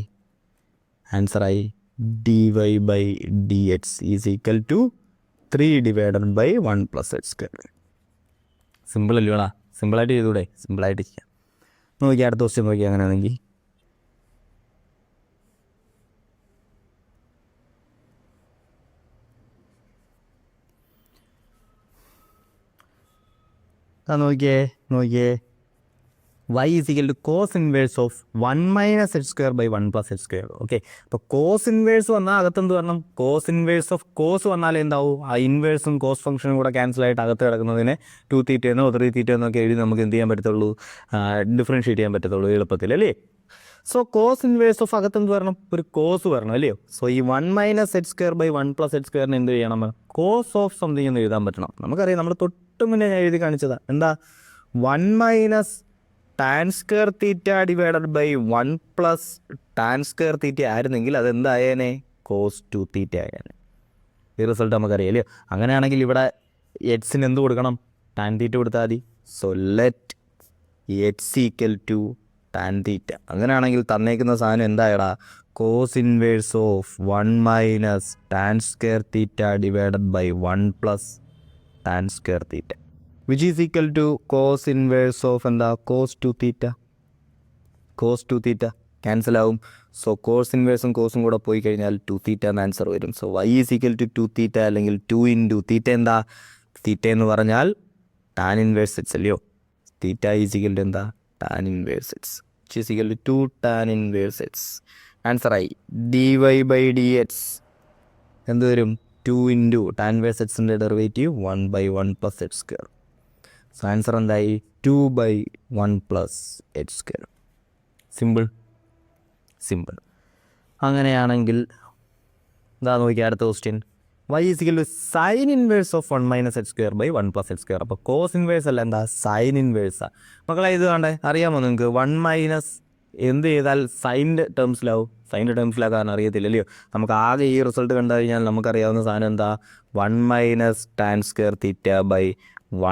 d y by d x is equal to 3 divided by 1 + x². Simple അല്ലോടാ? സിമ്പിളായിട്ട് ചെയ്തൂടെ? സിമ്പിളായിട്ട് ചെയ്യാം. നോക്കി അടുത്ത ക്വസ്റ്റ്യൻ നോക്കി. അങ്ങനെയാണെങ്കിൽ നോക്കിയേ y is equal to cos inverse of 1 - x² by 1 + x². Okay, അപ്പോൾ കോസ് ഇൻവേഴ്സ് വന്നാൽ അകത്തെന്ത് വരണം? കോസ് ഇൻവേഴ്സ് ഓഫ് കോസ് വന്നാൽ എന്താവും? ആ ഇൻവേഴ്സും കോസ് ഫംഗ്ഷനും കൂടെ ക്യാൻസൽ ആയിട്ട് അകത്ത് കിടക്കുന്നതിനെ 2θ എന്നോ 3θ എന്നൊക്കെ എഴുതി നമുക്ക് എന്ത് ചെയ്യാൻ പറ്റത്തുള്ളൂ? ഡിഫറൻഷ്യേറ്റ് ചെയ്യാൻ പറ്റത്തുള്ളൂ എളുപ്പത്തിൽ അല്ലേ? സോ കോസ് ഇൻവേഴ്സ് ഓഫ് അകത്തെന്ത് വരണം? ഒരു കോസ് വരണം അല്ലയോ? സോ ഈ 1 - x² ബൈ 1 + x² എന്ത് ചെയ്യണം? കോസ് ഓഫ് സംതിങ് എന്ന് എഴുതാൻ പറ്റണം. നമുക്കറിയാം, നമ്മൾ തൊട്ട് മുന്നേ ഞാൻ എഴുതി കാണിച്ചതാ. എന്താ? 1 - tan square θ divided by 1 + tan square θ ആയിരുന്നെങ്കിൽ അതെന്തായേനെ? cos 2θ ആയേനെ. ഈ റിസൾട്ട് നമുക്കറിയാം അല്ലേ? അങ്ങനെയാണെങ്കിൽ ഇവിടെ എക്സിന് എന്ത് കൊടുക്കണം? tan θ കൊടുത്താൽ മതി. So let x equal to tan θ. അങ്ങനെയാണെങ്കിൽ തന്നേക്കുന്ന സാധനം എന്തായടാ? Cos inverse of 1 - tan square θ divided by 1 + tan square θ, which is equal to cos inverse of എന്താ? cos 2θ. cos 2θ ക്യാൻസൽ ആവും. സോ കോസ് ഇൻവേഴ്സും കോസും കൂടെ പോയി കഴിഞ്ഞാൽ 2θ എന്ന് ആൻസർ വരും. So y is equal to 2θ അല്ലെങ്കിൽ 2 × θ. എന്താ? θ എന്ന് പറഞ്ഞാൽ ടാൻ ഇൻവേഴ്സ് എക്സ് അല്ലയോ? θ ഈസ് ഈക്വൽ ടു എന്താ? Tan inverse x, which is equal to 2 tan inverse x. ആൻസറായി d y by d x എന്ത് വരും? 2 ഇൻറ്റു ടാൻ ഇൻവേഴ്സ് എക്സിൻ്റെ derivative 1/1 plus h square. So answer എന്തായി? 2/1 പ്ലസ് എച്ച് സ്ക്വയർ. സിമ്പിൾ. അങ്ങനെയാണെങ്കിൽ എന്താ നോക്കിയാൽ അടുത്ത question, y is equal to sine inverse of 1 minus h square by 1 plus h square. അപ്പോൾ cos inverse അല്ല, എന്താ? സൈൻ ഇൻവേഴ്സാണ്. മക്കളെ ഇത് കണ്ടേ, അറിയാമോ നിങ്ങൾക്ക്? 1 മൈനസ് എന്ത് ചെയ്താൽ സൈൻ്റെ ടേംസിലാവും? സൈൻ്റെ ടേംസിലാക്കാൻ അറിയത്തില്ലല്ലോ. നമുക്ക് ആകെ ഈ റിസൾട്ട് കണ്ടു കഴിഞ്ഞാൽ നമുക്കറിയാവുന്ന സാധനം എന്താ? 1 minus tan square theta by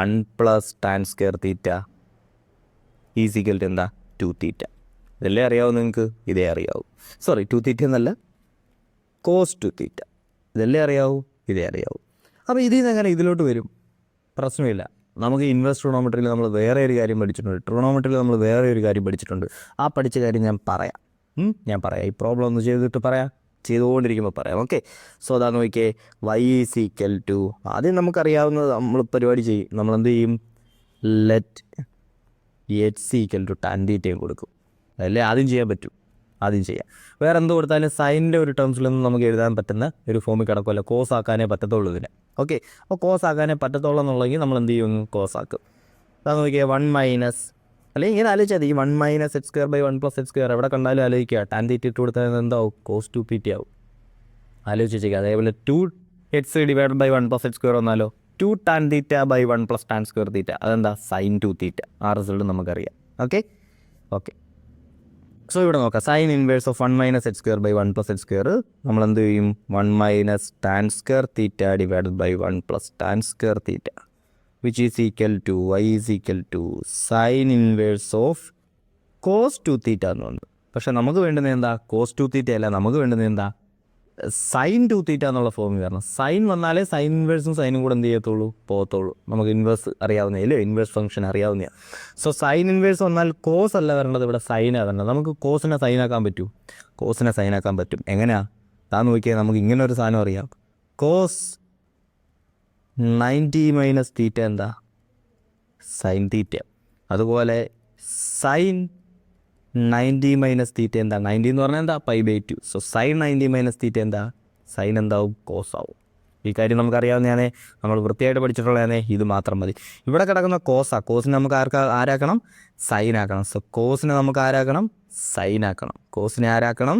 1 plus tan square theta is equal to എന്താ? 2 തീറ്റ. ഇതല്ലേ അറിയാവും നിങ്ങൾക്ക്? ഇതേ അറിയാവൂ. സോറി, 2 തീറ്റ എന്നല്ല, കോസ് 2 തീറ്റ. ഇതല്ലേ അറിയാവൂ? ഇതേ അറിയാവൂ. അപ്പോൾ ഇതിൽ നിന്ന് എങ്ങനെ ഇതിലോട്ട് വരും? പ്രശ്നമില്ല. നമുക്ക് ഇൻവേഴ്സ് ട്രിഗണോമെട്രിയിൽ നമ്മൾ വേറെ ഒരു കാര്യം പഠിച്ചിട്ടുണ്ട്, ട്രിഗണോമെട്രിയിൽ നമ്മൾ വേറെ ഒരു കാര്യം പഠിച്ചിട്ടുണ്ട്. ആ പഠിച്ച കാര്യം ഞാൻ പറയാം. ഈ പ്രോബ്ലം ഒന്ന് ചെയ്തിട്ട് പറയാം, ചെയ്തുകൊണ്ടിരിക്കുമ്പോൾ പറയാം. ഓക്കെ. സോ അതാ നോക്കിയേ, y ഈസ് ഈക്വൽ ടു, ആദ്യം നമുക്കറിയാവുന്നത് നമ്മൾ പരിപാടി ചെയ്യും. നമ്മളെന്ത് ചെയ്യും? Let h equal to tan തീറ്റയും കൊടുക്കും. അതല്ലേ ആദ്യം ചെയ്യാൻ പറ്റും. ആദ്യം ചെയ്യാം. വേറെ എന്ത് കൊടുത്താലും സൈനിൻ്റെ ഒരു ടേംസിലൊന്നും നമുക്ക് എഴുതാൻ പറ്റുന്ന ഒരു ഫോമിൽ കിടക്കുമല്ലോ. കോസ് ആക്കാനേ പറ്റത്തുള്ളൂ ഇതിനെ. ഓക്കെ. അപ്പോൾ കോസ് ആക്കാനേ പറ്റത്തുള്ളൂ എന്നുള്ളെങ്കിൽ നമ്മൾ എന്ത് ചെയ്യും? കോസ് ആക്കും. അതാ നോക്കിയാൽ 1 മൈനസ്, അല്ലെങ്കിൽ ഇങ്ങനെ ആലോചിച്ചാൽ ഈ 1 minus h square by 1 plus h square എവിടെ കണ്ടാലും ആലോചിക്കുക. ടാൻ തീറ്റ ഇട്ട് കൊടുത്താൽ എന്താവും? കോസ് 2 തീറ്റ ആവും. ആലോചിച്ചേക്കുക. അതേപോലെ 2 h divide by 1 plus h square വന്നാലോ? 2 tan theta by 1 plus tan square theta. അതെന്താ? Sine 2 theta. ആ റിസൾട്ട് നമുക്കറിയാം. ഓക്കെ. സോ ഇവിടെ നോക്കാം, sine inverse of 1 minus h square by 1 plus h square നമ്മൾ എന്ത് ചെയ്യും? 1 minus tan square theta divide by 1 plus tan square theta which is equal to y is equal to sine inverse of cos 2 theta എന്ന് വന്നു. പക്ഷേ നമുക്ക് വേണ്ടുന്നത് എന്താ? Cos 2 തീറ്റ അല്ല, നമുക്ക് വേണ്ടുന്നത് എന്താ? സൈൻ 2 തീറ്റ എന്നുള്ള ഫോമിൽ വരണം. സൈൻ വന്നാലേ സൈൻ ഇൻവേഴ്സും സൈനും കൂടെ എന്ത് ചെയ്യത്തുള്ളൂ? പോകത്തുള്ളൂ. നമുക്ക് ഇൻവേഴ്സ് അറിയാവുന്നതല്ലേ, ഇൻവേഴ്സ് ഫംഗ്ഷൻ അറിയാവുന്നതാണ്. സോ സൈൻ ഇൻവേഴ്സ് വന്നാൽ കോസ് അല്ല വരേണ്ടത്, ഇവിടെ സൈനാണ് വരേണ്ടത്. നമുക്ക് കോസിനെ സൈനാക്കാൻ പറ്റും. കോസിനെ സൈനാക്കാൻ പറ്റും. എങ്ങനെയാ? താൻ നോക്കിയാൽ നമുക്ക് ഇങ്ങനെ ഒരു സാധനം അറിയാം. കോസ് 90 മൈനസ് തീറ്റ എന്താ? Sine theta. അതുപോലെ സൈൻ 90 മൈനസ് തീറ്റ എന്താ? 90 എന്ന് പറഞ്ഞാൽ എന്താ? π/2. സോ സൈൻ 90 മൈനസ് തീറ്റ എന്താ? സൈൻ എന്താവും? കോസ് ആവും. ഈ കാര്യം നമുക്കറിയാവുന്നതാണേ, നമ്മൾ വൃത്തിയായിട്ട് പഠിച്ചിട്ടുള്ളതാണേ. ഇത് മാത്രം മതി. ഇവിടെ കിടക്കുന്ന കോസാണ്. കോസിനെ നമുക്ക് ആരാക്കണം? സൈനാക്കണം. സോ കോസിനെ നമുക്ക് ആരാക്കണം? സൈനാക്കണം. കോസിനെ ആരാക്കണം?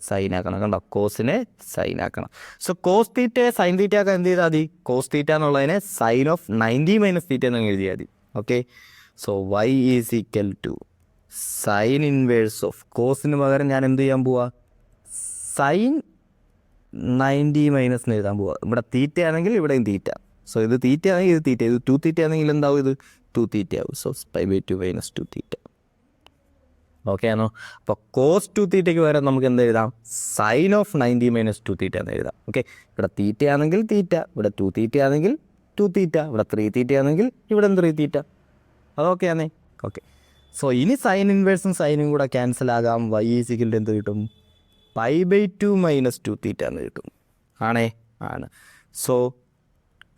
സൈനാക്കണം. കണ്ടോ? കോസിനെ സൈനാക്കണം. സോ കോസ് തീറ്റയെ സൈൻ തീറ്റ ആക്കാൻ എന്ത് ചെയ്താൽ മതി? കോസ് തീറ്റ എന്നുള്ളതിനെ സൈൻ ഓഫ് 90 മൈനസ് തീറ്റ എന്ന് എഴുതിയാൽ മതി. Okay. So y is equal to sine inverse of കോസിന് പകരം ഞാൻ എന്ത് ചെയ്യാൻ പോവാ? സൈൻ 90 മൈനസ് എന്ന് എഴുതാൻ പോവാ. ഇവിടെ തീറ്റ ആണെങ്കിൽ ഇവിടെയും തീറ്റ. സോ ഇത് തീറ്റ ആണെങ്കിൽ ഇത് തീറ്റ, ഇത് 2 തീറ്റ ആണെങ്കിൽ എന്താവും? ഇത് 2 തീറ്റ ആവും. So π/2 minus 2 theta. ഓക്കെ ആണോ? അപ്പോൾ കോസ് 2 തീറ്റയ്ക്ക് പകരം നമുക്ക് എന്ത് എഴുതാം? സൈൻ ഓഫ് 90 മൈനസ് 2 തീറ്റ എന്ന് എഴുതാം. ഓക്കെ. ഇവിടെ തീറ്റ ആണെങ്കിൽ തീറ്റ, ഇവിടെ 2 തീറ്റ ആണെങ്കിൽ 2 തീറ്റ, ഇവിടെ 3 തീറ്റ ആണെങ്കിൽ ഇവിടെ 3 തീറ്റ. അതൊക്കെ ആണേ. ഓക്കെ. സോ ഇനി സൈൻ ഇൻവേഴ്സും സൈനും കൂടെ ക്യാൻസൽ ആകാം. y ഈസ് ഈക്വൽ ടു എന്ത് കിട്ടും? π/2 മൈനസ് 2 തീറ്റ എന്ന് കിട്ടും. ആണ്. So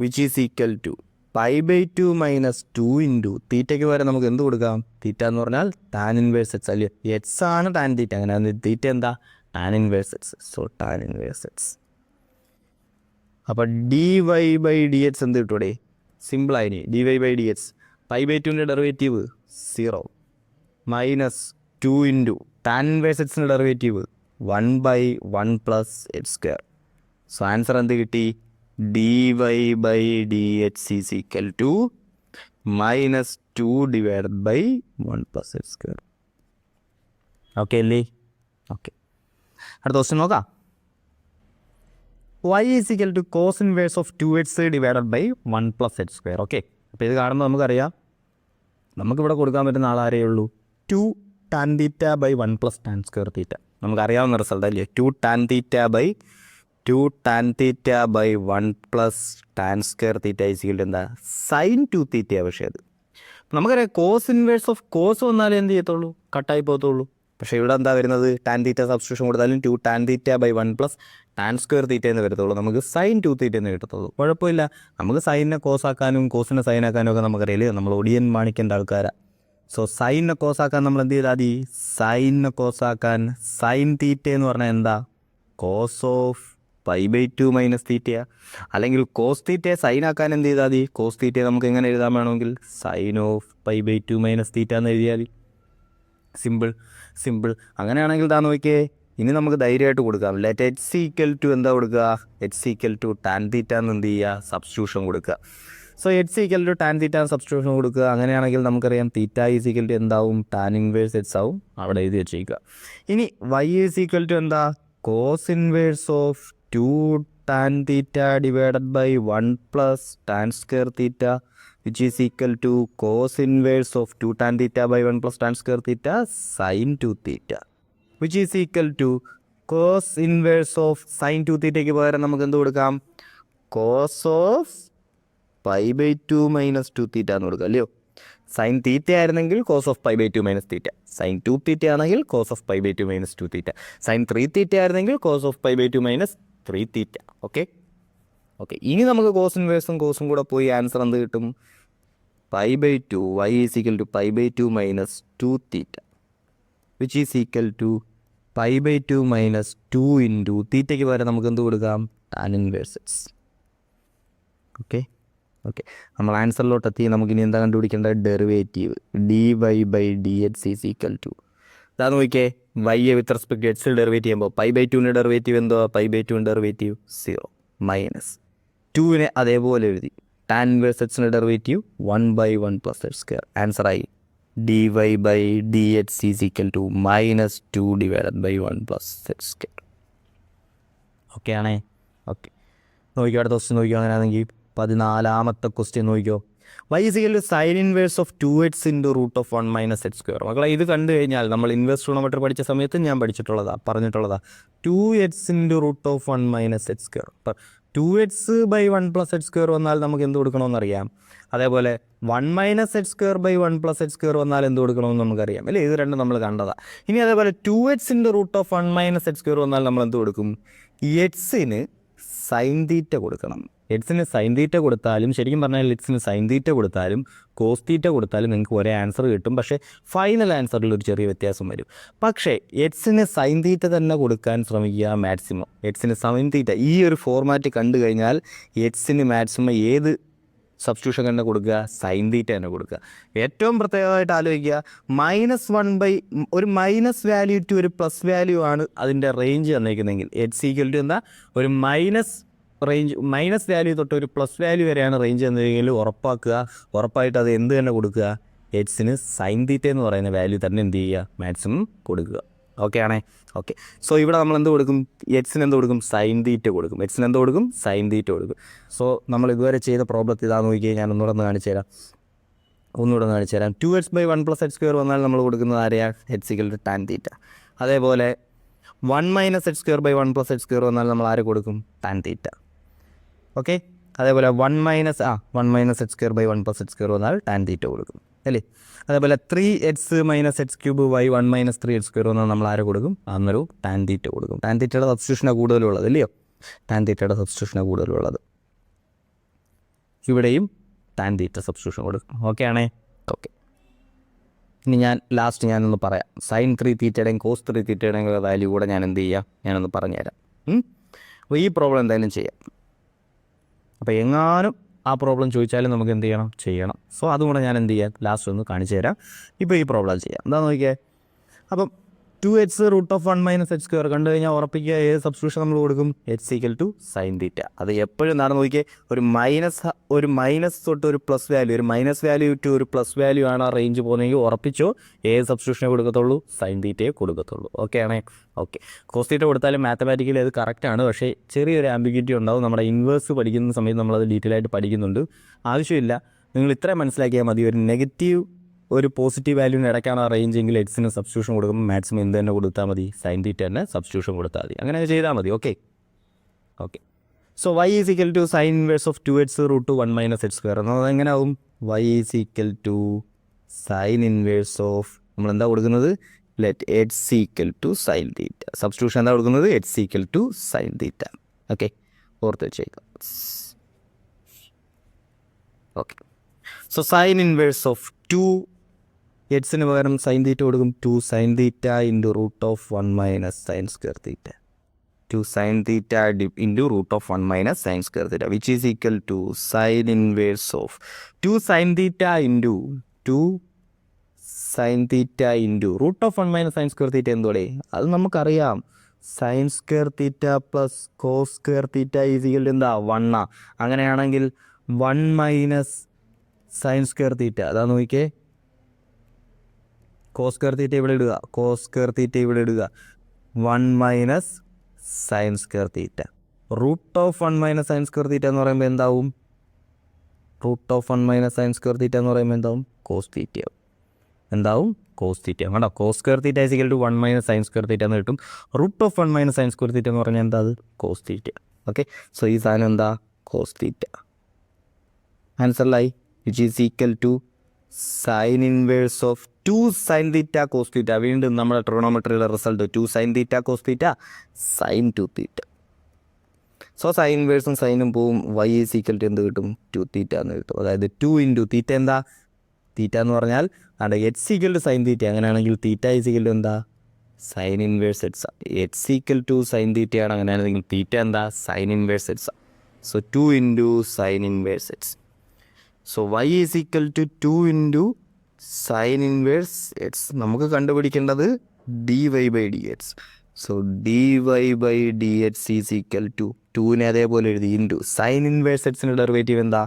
which is equal to π/2 minus 2 into തീറ്റയ്ക്ക് വരെ നമുക്ക് എന്ത് കൊടുക്കാം? തീറ്റ എന്ന് പറഞ്ഞാൽ ടാൻ ഇൻവേഴ്സ് എക്സ് അല്ലേ? എക്സ് ആണ് ടാൻ തീറ്റ. അങ്ങനെ തീറ്റ എന്താ? Tan inverse x. So tan inverse x. അപ്പോൾ dy/dx എന്ത് കിട്ടൂടെ? സിമ്പിളായിനി. dy/dx π/2ൻ്റെ derivative 0 minus 2 into tan inverse എക്സിൻ്റെ derivative 1/1 plus h square. So answer എന്ത് കിട്ടി? dy/dx is equal to minus 2 divided by 1 plus h square. Okay അല്ലേ? Okay. അടുത്ത ക്വസ്റ്റ്യൻ നോക്കാം. y is equal to cos inverse of 2x divided by 1 plus h square. Okay. അപ്പോൾ ഇത് കാണുമ്പോൾ നമുക്കറിയാം, നമുക്കിവിടെ കൊടുക്കാൻ പറ്റുന്ന ആളാരേ ഉള്ളൂ? 2 tan theta by 1 plus tan square theta. നമുക്കറിയാവുന്ന റിസൾട്ട് അല്ലേ? 2 tan theta by 1 plus tan square theta is equal എന്താ? Sine 2 theta. പക്ഷേ അത് നമുക്കറിയാം കോസ് ഇൻവേഴ്സ് ഓഫ് കോസ് വന്നാലേ എന്ത് ചെയ്യത്തുള്ളൂ? കട്ടായി പോകത്തുള്ളൂ. പക്ഷേ ഇവിടെ എന്താ വരുന്നത്? ടാൻ തീറ്റ സബ്സ്റ്റിറ്റ്യൂഷൻ കൊടുത്താലും 2 tan theta by 1 plus tan square theta എന്ന് വരത്തുള്ളൂ. നമുക്ക് സൈൻ 2 തീറ്റ എന്ന് കിട്ടത്തുള്ളൂ. കുഴപ്പമില്ല. നമുക്ക് സൈനിനെ കോസാക്കാനും കോസിനെ സൈനാക്കാനും ഒക്കെ നമുക്കറിയില്ലേ? നമ്മൾ ഒടിയൻ മാണിക്കേണ്ട ആൾക്കാരാണ്. സോ സൈനിനെ കോസാക്കാൻ നമ്മൾ എന്ത് ചെയ്താൽ മതി? സൈനിനെ കോസാക്കാൻ സൈൻ തീറ്റ എന്ന് പറഞ്ഞാൽ എന്താ? കോസ് ഓഫ് π/2 മൈനസ് തീറ്റയാ. അല്ലെങ്കിൽ കോസ് തീറ്റയെ സൈൻ ആക്കാൻ എന്ത് ചെയ്താൽ മതി? കോസ് തീറ്റയെ നമുക്ക് എങ്ങനെ എഴുതാൻ വേണമെങ്കിൽ സൈൻ ഓഫ് π/2 മൈനസ് തീറ്റ എന്ന് എഴുതിയാൽ മതി. സിമ്പിൾ. അങ്ങനെയാണെങ്കിൽ താ നോക്കിയേ, ഇനി നമുക്ക് ധൈര്യമായിട്ട് കൊടുക്കാം. ലെറ്റ് എച്ച് ഈക്വൽ ടു എന്താ കൊടുക്കുക? H equal to tan theta എന്ന് എന്ത് ചെയ്യുക? സബ്സ്റ്റിറ്റ്യൂഷൻ കൊടുക്കുക. So h equal to tan theta substitution കൊടുക്കുക. അങ്ങനെയാണെങ്കിൽ നമുക്കറിയാം തീറ്റ ഈസ് ഈക്വൽ ടു എന്താവും? ടാൻ ഇൻവേഴ്സ് എച്ച് ആവും. അവിടെ എഴുതി വെച്ചേക്കുക. ഇനി വൈ ഈസ് ഈക്വൽ ടു എന്താ? Cos inverse of 2 tan theta divided by 1 plus tan square theta which is equal to cos inverse of 2 tan theta by 1 plus tan square theta sin 2 theta which is equal to cos inverse of sin 2 theta ക്ക് പകരം നമുക്ക് എന്ത് കൊടുക്കാം? cos of π/2 minus 2 theta എന്ന് കൊടുക്കാം അല്ലയോ. Sine theta ആയിരുന്നെങ്കിൽ cos of π/2 minus theta, sine 2 theta ആണെങ്കിൽ cos of π/2 minus 2 theta, sine 3 theta ആയിരുന്നെങ്കിൽ cos of π/2 minus 3 theta. Okay. ഇനി നമുക്ക് കോസ് ഇൻവേഴ്സും കോസും കൂടെ പോയി ആൻസർ എന്ത് കിട്ടും? π/2 y is equal to π/2 minus 2 theta which is equal to π/2 minus 2 into തീറ്റയ്ക്ക് പകരം നമുക്ക് എന്ത് കൊടുക്കാം? Tan inverse X. ഓക്കെ. നമ്മൾ ആൻസറിലോട്ടെത്തി. നമുക്കിനി എന്താ കണ്ടുപിടിക്കേണ്ടത്? Derivative dy/dx is equal to ഇതാ നോക്കിയേ, y വിത്ത് റെസ്പെക്ട് ടു എക്സിൽ ഡെറിവേറ്റ് ചെയ്യുമ്പോൾ π/2ൻ്റെ ഡെറിവേറ്റീവ് എന്തോ? π/2ൻ്റെ ഡെറിവേറ്റീവ് 0 മൈനസ് 2നെ അതേപോലെ എഴുതി. ടാൻ ഇൻവേഴ്സ് എക്സിൻ്റെ ഡെറിവേറ്റീവ് 1/1 പ്ലസ് എച്ച് സ്ക്വയർ. ആൻസറായി dy/dx is equal to -2 divided by 1 plus h square. Okay ആണേ. നോക്കിയോ, അടുത്ത ക്വസ്റ്റ്യൻ നോക്കിയോ. അങ്ങനെയാണെങ്കിൽ 14ാമത്തെ ക്വസ്റ്റ്യൻ നോക്കിയോ. y is equal to sin inverse of 2x into root of 1 minus h square. മക്കളെ ഇത് കണ്ടു കഴിഞ്ഞാൽ നമ്മൾ ഇൻവേഴ്സ് ട്രിഗണോമെട്രി പഠിച്ച സമയത്ത് ഞാൻ പറഞ്ഞിട്ടുള്ളതാ 2x into root of 1 minus h square. 2x/1 plus h square വന്നാൽ നമുക്ക് എന്ത് കൊടുക്കണമെന്നറിയാം. അതേപോലെ 1 minus h square by 1 plus h square വന്നാൽ എന്ത് കൊടുക്കണമെന്ന് നമുക്കറിയാം അല്ലേ. ഇത് രണ്ടും നമ്മൾ കണ്ടതാണ്. ഇനി അതേപോലെ 2x into root of 1 minus h square വന്നാൽ നമ്മൾ എന്ത് കൊടുക്കും? എക്സിന് സൈൻ തീറ്റ കൊടുക്കണം. എക്സിന് സൈൻ തീറ്റ കൊടുത്താലും, ശരിക്കും പറഞ്ഞാൽ എക്സിന് സൈൻ തീറ്റ കൊടുത്താലും കോസ് തീറ്റ കൊടുത്താലും നിങ്ങൾക്ക് ഒരേ ആൻസർ കിട്ടും. പക്ഷേ ഫൈനൽ ആൻസറിൽ ഒരു ചെറിയ വ്യത്യാസം വരും. പക്ഷേ എക്സിന് സൈൻ തീറ്റ തന്നെ കൊടുക്കാൻ ശ്രമിക്കുക മാക്സിമം. എക്സിന് സൈൻ തീറ്റ ഈ ഒരു ഫോർമാറ്റ് കണ്ടു കഴിഞ്ഞാൽ എക്സിന് മാക്സിമം ഏത് സബ്സ്റ്റിറ്റ്യൂഷൻ തന്നെ കൊടുക്കുക? സൈൻ തീറ്റ തന്നെ കൊടുക്കുക. ഏറ്റവും പ്രത്യേകമായിട്ട് ആലോചിക്കുക, -1 ഒരു മൈനസ് വാല്യൂ ടു ഒരു പ്ലസ് വാല്യൂ ആണ് അതിൻ്റെ റേഞ്ച് തന്നേക്കുന്നതെങ്കിൽ എച്ച് ഈക്വൽ ടു എന്താ? ഒരു മൈനസ് വാല്യൂ തൊട്ട് ഒരു പ്ലസ് വാല്യൂ വരെയാണ് റേഞ്ച് തന്നതെങ്കിൽ ഉറപ്പായിട്ട് അത് എന്ത് തന്നെ കൊടുക്കുക? എക്സിന് സൈൻ തീറ്റ എന്ന് പറയുന്ന വാല്യൂ തന്നെ എന്ത് ചെയ്യുക? മാക്സിമം കൊടുക്കുക. ഓക്കെ ആണേ. സോ ഇവിടെ നമ്മൾ എന്ത് കൊടുക്കും? എക്സിന് എന്ത് കൊടുക്കും? സൈൻ തീറ്റ കൊടുക്കും. എക്സിന് എന്ത് കൊടുക്കും? സൈൻ തീറ്റ കൊടുക്കും. സോ നമ്മൾ ഇതുവരെ ചെയ്ത പ്രോബ്ലത്തിൽ ഇതാ നോക്കിയാൽ ഞാൻ ഒന്നുകൂടെ കാണിച്ചു തരാം. 2x/1 plus h square വന്നാൽ നമ്മൾ കൊടുക്കുന്നത് ആരെയാ? h equal to tan തീറ്റ. അതേപോലെ 1 minus h square by 1 plus h square വന്നാൽ നമ്മൾ ആരെ കൊടുക്കും? tan തീറ്റ. ഓക്കെ. അതേപോലെ 1 minus h square by 1 plus h square വന്നാൽ tan തീറ്റ കൊടുക്കും അല്ലേ. അതേപോലെ 3x minus h cube by 1 minus 3h square വന്നാൽ നമ്മൾ ആരെ കൊടുക്കും? അന്നൊരു tan തീറ്റ കൊടുക്കും. tan തീറ്റയുടെ സബ്സ്റ്റിറ്റ്യൂഷനാണ് കൂടുതലുള്ളത് അല്ലയോ. tan തീറ്റയുടെ സബ്സ്റ്റിറ്റ്യൂഷനാണ് കൂടുതലുള്ളത്. ഇവിടെയും tan തീറ്റ സബ്സ്റ്റിറ്റ്യൂഷൻ കൊടുക്കും. ഓക്കെ ആണേ. ഇനി ഞാനൊന്ന് പറയാം. സൈൻ 3 തീറ്റയുടെയും കോസ് 3 തീറ്റയുടെയും വാല്യൂ കൂടെ ഞാൻ എന്ത് ചെയ്യാം? ഞാനൊന്ന് പറഞ്ഞുതരാം. അപ്പോൾ ഈ പ്രോബ്ലം എന്തായാലും ചെയ്യാം. അപ്പോൾ എങ്ങാനും ആ പ്രോബ്ലം ചോദിച്ചാലും നമുക്ക് എന്ത് ചെയ്യണം. സോ അതും കൂടെ ഞാൻ എന്ത് ചെയ്യാം? ലാസ്റ്റ് ഒന്ന് കാണിച്ചു തരാം. ഇപ്പോൾ ഈ പ്രോബ്ലം ചെയ്യാം. എന്താ നോക്കിയേ. അപ്പം 2x √1 minus h square കണ്ടു കഴിഞ്ഞാൽ ഉറപ്പിക്കുക ഏത് സബ്സ്റ്റിറ്റ്യൂഷൻ നമ്മൾ കൊടുക്കും? h equal to sine theta. അത് എപ്പോഴും നടന്നു നോക്കിയേ, ഒരു മൈനസ് തൊട്ട് ഒരു പ്ലസ് വാല്യൂ, ഒരു മൈനസ് വാല്യൂ ടു ഒരു പ്ലസ് വാല്യൂ ആണ് ആ റേഞ്ച് പോകുന്നതെങ്കിൽ ഉറപ്പിച്ചോ ഏത് സബ്സ്റ്റിറ്റ്യൂഷനെ കൊടുക്കത്തുള്ളൂ? സൈൻ തീറ്റയെ കൊടുക്കത്തുള്ളൂ. ഓക്കെ ആണേ. കോസ് തീറ്റ കൊടുത്താലും മാത്തമാറ്റിക്കലി അത് കറക്റ്റാണ്. പക്ഷേ ചെറിയൊരു ആംബിഗ്യൂറ്റി ഉണ്ടാവും. നമ്മുടെ ഇൻവേഴ്സ് പഠിക്കുന്ന സമയത്ത് നമ്മളത് ഡീറ്റെയിൽ ആയിട്ട് പഠിക്കുന്നുണ്ട്. ആവശ്യമില്ല, നിങ്ങൾ ഇത്രയും മനസ്സിലാക്കിയാൽ മതി. ഒരു നെഗറ്റീവ് ഒരു പോസിറ്റീവ് വാല്യൂവിന് ഇടയ്ക്കാണ് ആ റേഞ്ച് എങ്കിൽ എക്സിന് സബ്സ്റ്റിറ്റ്യൂഷൻ കൊടുക്കുമ്പോൾ മാക്സിമം എന്ത് തന്നെ കൊടുത്താൽ മതി? സൈൻ തീറ്റ തന്നെ സബ്സ്റ്റിറ്റ്യൂഷൻ കൊടുത്താൽ മതി. അങ്ങനെ ചെയ്താൽ മതി. Okay. So y is equal to sine inverse of 2x √1 minus h square എന്നത് എങ്ങനെ ആവും? y is equal to sine inverse of നമ്മൾ എന്താ കൊടുക്കുന്നത്? Let h equal to sine theta. Substitution എന്താ കൊടുക്കുന്നത്? h equal to sine theta. Okay, ഓർത്ത് വെച്ചേക്കാം. Okay. So sine inverse of 2 എക്സിന് പകരം സൈൻ തീറ്റ കൊടുക്കും. 2 sine theta into √1 minus sine square theta. 2 sin theta into root of 1 minus sin square theta, which is equal to sin inverse of 2 sin theta into 2 sin theta into root of 1 minus sin square theta എന്തോടെ? അത് നമുക്കറിയാം. sin square theta plus cos square theta is equal to എന്താ? 1. അങ്ങനെയാണെങ്കിൽ 1 minus sin square theta, അതാ നോക്കിക്കേ. cos square theta ഇവിടെ ഇടുക, cos square theta ഇവിടെ ഇടുക. 1 minus sin square theta. Root of 1 minus sin square theta എന്ന് പറയുമ്പോൾ എന്താവും? Root of 1 minus sin square theta എന്ന് പറയുമ്പോൾ എന്താവും? cos theta ആവും. എന്താവും? cos theta. കണ്ടോ? cos square theta is equal to 1 minus sin square theta എന്ന് കിട്ടും. Root of 1 minus sin square theta എന്ന് പറഞ്ഞാൽ എന്താ? അത് cos theta. ഓക്കെ, സോ ഈ സാധനം എന്താ? cos theta. ആൻസറിലായി, which is equal to sine inverse of 2 sin theta cos theta. വീണ്ടും നമ്മുടെ ട്രിഗണോമെട്രിയുടെ result 2 sin theta cos theta sin 2 theta. So sine ഇൻവേഴ്സും സൈനും പോവും. y ഈസ് ഈക്വൽ ടു എന്ത് കിട്ടും? 2 theta എന്ന് കിട്ടും. അതായത് 2 ഇൻറ്റു തീറ്റ എന്താ? തീറ്റ എന്ന് പറഞ്ഞാൽ അവിടെ h equal to sine theta. അങ്ങനെയാണെങ്കിൽ തീറ്റ ഈസ് ഈക്വൽ ടു എന്താ? Sine inverse x. H equal to sine തീറ്റയാണ്. അങ്ങനെയാണെങ്കിൽ തീറ്റ എന്താ? Sine inverse x. So 2 into sine inverse x. So y is equal to 2 into sine inverse x. നമുക്ക് കണ്ടുപിടിക്കേണ്ടത് dy by d x. So dy by d x is equal to 2നെ അതേപോലെ എഴുതി into sine inverse എക്സിൻ്റെ derivative എന്താ?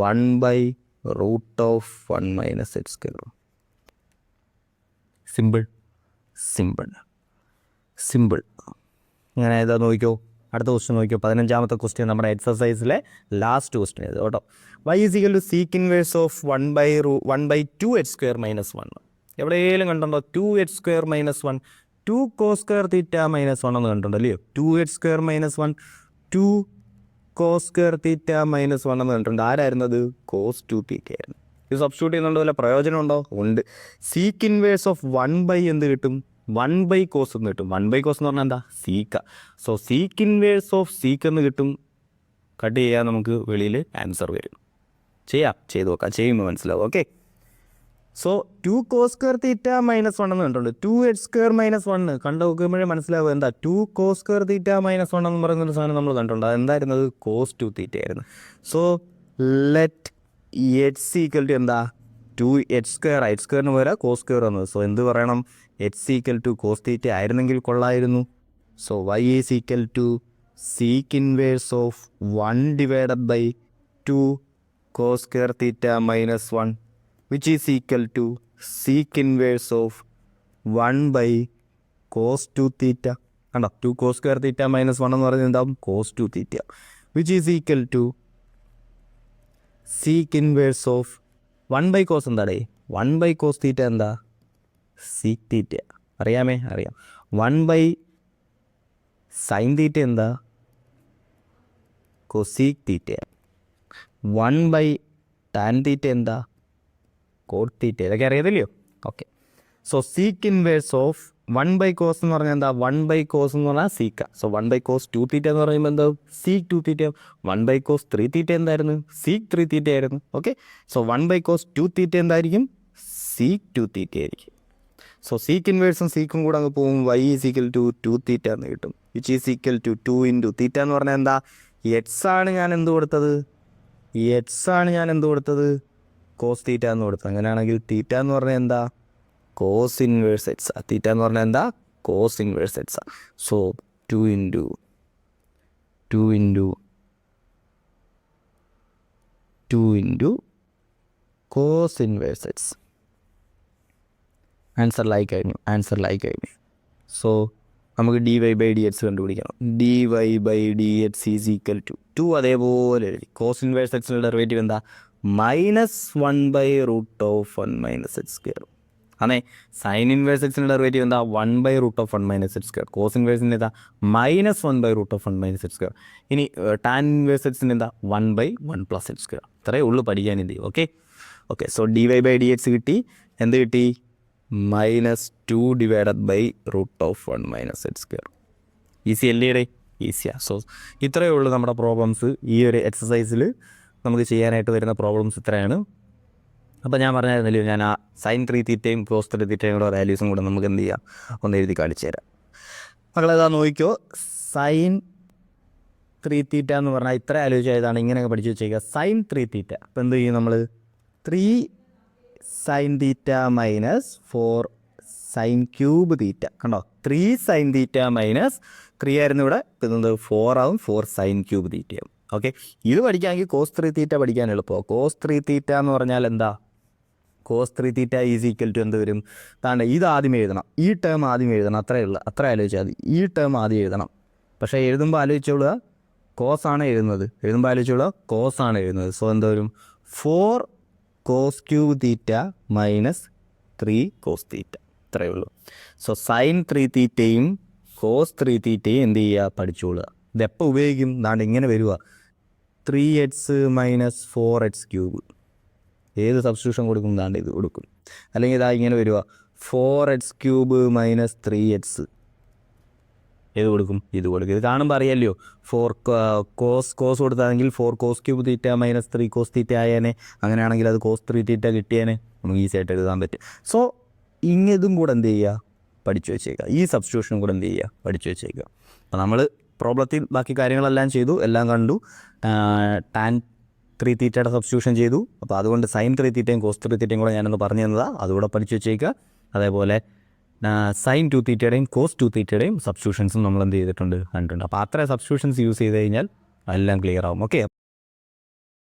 1 by root of 1 minus x square. Simple simple simple. ഇങ്ങനെ ഏതാ നോക്കിക്കോ. അടുത്ത ക്വസ്റ്റ്യൻ നോക്കിയോ. 15ാമത്തെ ക്വസ്റ്റ്യൻ നമ്മുടെ എക്സസൈസിലെ ലാസ്റ്റ് ക്വസ്റ്റ്യൻ ഇത് കേട്ടോ. y is equal to sec inverse of 1 by 2 h square minus 1. എവിടെയെങ്കിലും കണ്ടുണ്ടോ 2 h square minus 1? 2 cos square theta minus 1 എന്ന് കണ്ടുണ്ടോ അല്ലയോ? 2 h square minus 1, 2 cos square theta minus 1 എന്ന് കണ്ടിട്ടുണ്ട്. ആരായിരുന്നത്? കോസ് 2 തീറ്റ ആയിരുന്നു. ഇത് സബ്സ്റ്റിറ്റ്യൂട്ട് ചെയ്യുന്നുണ്ടോ? വല്ല പ്രയോജനം ഉണ്ടോ? ഉണ്ട്. സീക്ക് ഇൻവേഴ്സ് ഓഫ് 1 ബൈ എന്ത് കിട്ടും? 1 ബൈ കോസ് എന്ന് കിട്ടും. 1 ബൈ കോസ് എന്ന് പറഞ്ഞാൽ എന്താ? Sec. So sec inverse of sec എന്ന് കിട്ടും. കട്ട് ചെയ്യാൻ നമുക്ക് വെളിയിൽ ആൻസർ വരും. ചെയ്ത് നോക്കാം. ചെയ്യുമ്പോൾ മനസ്സിലാവും. Okay, so 2 cos square theta minus 1 എന്ന് കണ്ടിട്ടുണ്ട്. 2 എച്ച് സ്ക്വയർ മൈനസ് 1 കണ്ടു നോക്കുമ്പോഴേ മനസ്സിലാവും എന്താ? 2 കോസ് സ്ക്വയർ തീറ്റ മൈനസ് 1 എന്ന് പറയുന്നൊരു സാധനം നമ്മൾ കണ്ടിട്ടുണ്ട്. അതെന്തായിരുന്നത്? കോസ് 2 തീറ്റ ആയിരുന്നു. So let h equal to എന്താ? 2 എച്ച് സ്ക്വയർ. എച്ച് സ്ക്വയറിന് പോരാ കോസ് സ്ക്വയർ വന്നത്. സോ എന്ത് പറയണം? H equal to cos theta ആയിരുന്നെങ്കിൽ കൊള്ളായിരുന്നു. So y is equal to sec inverse of 1 divided by 2 cos square theta minus 1, which is equal to sec inverse of 1 by cos 2 theta. കണ്ടോ? 2 cos square theta minus 1 എന്ന് പറയുന്നത് എന്താവും? cos 2 theta, which is equal to sec inverse of 1 by cos എന്താടേ? 1 by cos theta എന്താ? sec theta. അറിയാമേ? അറിയാം. 1 by sin theta എന്താ? cosec theta. 1 by tan theta എന്താ? Cot theta. ഇതൊക്കെ അറിയത്തില്ലയോ? Okay, so sec inverse of 1 by cos എന്ന് പറഞ്ഞാൽ എന്താ? 1 by cos എന്ന് പറഞ്ഞാൽ sec. So 1 by cos 2 theta എന്ന് പറയുമ്പോൾ എന്താ? Sec 2 theta. 1 by cos 3 theta എന്തായിരുന്നു? സീക്ക് 3 തീറ്റ ആയിരുന്നു. Okay, so 1 by cos 2 theta എന്തായിരിക്കും? സീക്ക് 2 തീറ്റ ആയിരിക്കും. സോ സീക്ക് ഇൻവേഴ്സും സീക്കും കൂടെ അങ്ങ് പോകും. y is equal to 2 theta എന്ന് കിട്ടും, which is equal to 2 into theta എന്ന് പറഞ്ഞാൽ എന്താ? എക്സ് ആണ് ഞാൻ എന്ത് കൊടുത്തത്? കോസ് തീറ്റ എന്ന് കൊടുത്തത്. അങ്ങനെയാണെങ്കിൽ തീറ്റ എന്ന് പറഞ്ഞാൽ എന്താ? Cos inverse X. തീറ്റ എന്ന് പറഞ്ഞാൽ എന്താ? Cos inverse x. So 2 into cos inverse x. ആൻസറിലായി കഴിഞ്ഞു. സോ നമുക്ക് dy ബൈ ഡി എക്സ് കണ്ടുപിടിക്കണം. dy by d x is equal to 2 അതേപോലെ എഴുതി. കോസ് ഇൻവേഴ്സ് എക്സിൻ്റെ ഡെറിവേറ്റീവ് എന്താ? -1 by root of 1 minus x square. അതെ, സൈൻ ഇൻവേഴ്സ് എക്സിൻ്റെ ഡെറിവേറ്റീവ് എന്താ? 1 by root of 1 minus x square. Cos ഇൻവേഴ്സിൻ്റെ എന്താ? -1 by root of 1 minus x square. ഇനി ടാൻ ഇൻവേഴ്സ് എക്സിൻ്റെ എന്താ? 1 ബൈ 1 പ്ലസ് എക്സ് സ്ക്വയർ. ഇത്രയേ ഉള്ളൂ പഠിക്കാൻ ഇത്. Okay, so dy by d x കിട്ടി. എന്ത് കിട്ടി? -2 divided by root of 1 minus x square. Easy അല്ലേ? ഈസിയാണ്. സോ ഇത്രയേ ഉള്ളൂ നമ്മുടെ പ്രോബ്ലംസ്. ഈ ഒരു എക്സസൈസിൽ നമുക്ക് ചെയ്യാനായിട്ട് വരുന്ന പ്രോബ്ലംസ് ഇത്രയാണ്. അപ്പോൾ ഞാൻ പറഞ്ഞായിരുന്നല്ലോ, ഞാൻ ആ സൈൻ 3 തീറ്റയും കോസ് 3 തീറ്റയും കൂടെ വാല്യൂസും കൂടെ നമുക്ക് എന്ത് ചെയ്യാം? ഒന്ന് എഴുതി കാണിച്ചു തരാം. മക്കളേതാ നോക്കിക്കോ. സൈൻ 3 തീറ്റ എന്ന് പറഞ്ഞാൽ ഇത്ര ആലോചിച്ചതാണ് ഇങ്ങനെയൊക്കെ പഠിച്ചു വെച്ചേക്കുക. സൈൻ 3 തീറ്റ അപ്പോൾ എന്ത് ചെയ്യും നമ്മൾ 3 sine theta minus 4 sine cube theta കണ്ടോ 3 സൈൻ തീറ്റ മൈനസ് 3 ആയിരുന്നു ഇവിടെ ഇപ്പം 4 ആവും 4 സൈൻ ക്യൂബ് തീറ്റയാവും. ഓക്കെ, ഇത് പഠിക്കാമെങ്കിൽ കോസ് 3 തീറ്റ പഠിക്കാൻ എളുപ്പമാണ്. കോസ് 3 തീറ്റ എന്ന് പറഞ്ഞാൽ എന്താ? Cos 3 theta is equal to എന്ത് വരും? താണ്ടെ ഇത് ആദ്യം എഴുതണം, ഈ ടേം ആദ്യം എഴുതണം, അത്ര ആലോചിച്ചാൽ മതി. ഈ ടേം ആദ്യം എഴുതണം. പക്ഷേ എഴുതുമ്പോൾ ആലോചിച്ചോളുക കോസ് ആണ് എഴുതുന്നത്, എഴുതുമ്പോൾ ആലോചിച്ചോളുക കോസ് ആണ് എഴുതുന്നത്. സോ എന്ത് വരും? 4 cos cube theta minus 3 cos theta, ഇത്രയേ ഉള്ളൂ. സോ സൈൻ 3 തീറ്റയും കോസ് 3 തീറ്റയും എന്ത് ചെയ്യുക? പഠിച്ചോളുക. ഇതെപ്പോൾ ഉപയോഗിക്കും? ദാണ്ട് ഇങ്ങനെ വരിക 3x മൈനസ് 4x ക്യൂബ്. ഏത് സബ്സ്റ്റിറ്റ്യൂഷൻ കൊടുക്കും? ദാണ്ട് ഇത് കൊടുക്കും. അല്ലെങ്കിൽ ഇതാ ഇങ്ങനെ വരിക 4x ക്യൂബ് മൈനസ് 3x. ഏത് കൊടുക്കും? ഇത് കൊടുക്കും. ഇത് കാണുമ്പോൾ അറിയാമല്ലോ 4 കോസ് കൊടുത്താണെങ്കിൽ 4 cos cube theta minus 3 cos theta ആയേനെ. അങ്ങനെയാണെങ്കിൽ അത് കോസ് 3 തീറ്റ കിട്ടിയേനെ. നമുക്ക് ഈസി ആയിട്ട് എഴുതാൻ പറ്റും. സോ ഇതും കൂടെ എന്ത് ചെയ്യുക? പഠിച്ചു വെച്ചേക്കുക. ഈ സബ്സ്റ്റിറ്റ്യൂഷനും കൂടെ എന്ത് ചെയ്യുക? പഠിച്ചു വെച്ചേക്കുക. അപ്പോൾ നമ്മൾ പ്രോബ്ലത്തിൽ ബാക്കി കാര്യങ്ങളെല്ലാം ചെയ്തു, എല്ലാം കണ്ടു. ടാൻ 3 തീറ്റയുടെ സബ്സ്റ്റിറ്റ്യൂഷൻ ചെയ്തു. അപ്പോൾ അതുകൊണ്ട് സൈൻ 3 തീറ്റയും കോസ് 3 തീറ്റയും കൂടെ ഞാനൊന്ന് പറഞ്ഞു തന്നതാണ്, അതുകൂടെ പഠിച്ചു വെച്ചേക്കുക. അതേപോലെ സൈൻ 2 തീറ്റയുടെയും കോസ് 2 തീറ്റയുടെയും സബ്സ്റ്റിറ്റ്യൂഷൻസും നമ്മൾ എന്ത് ചെയ്തിട്ടുണ്ട്? കണ്ടിട്ടുണ്ട്. അപ്പോൾ അത്ര സബ്സ്റ്റിറ്റ്യൂഷൻസ് യൂസ് ചെയ്ത് കഴിഞ്ഞാൽ എല്ലാം ക്ലിയർ ആവും. ഓക്കെ.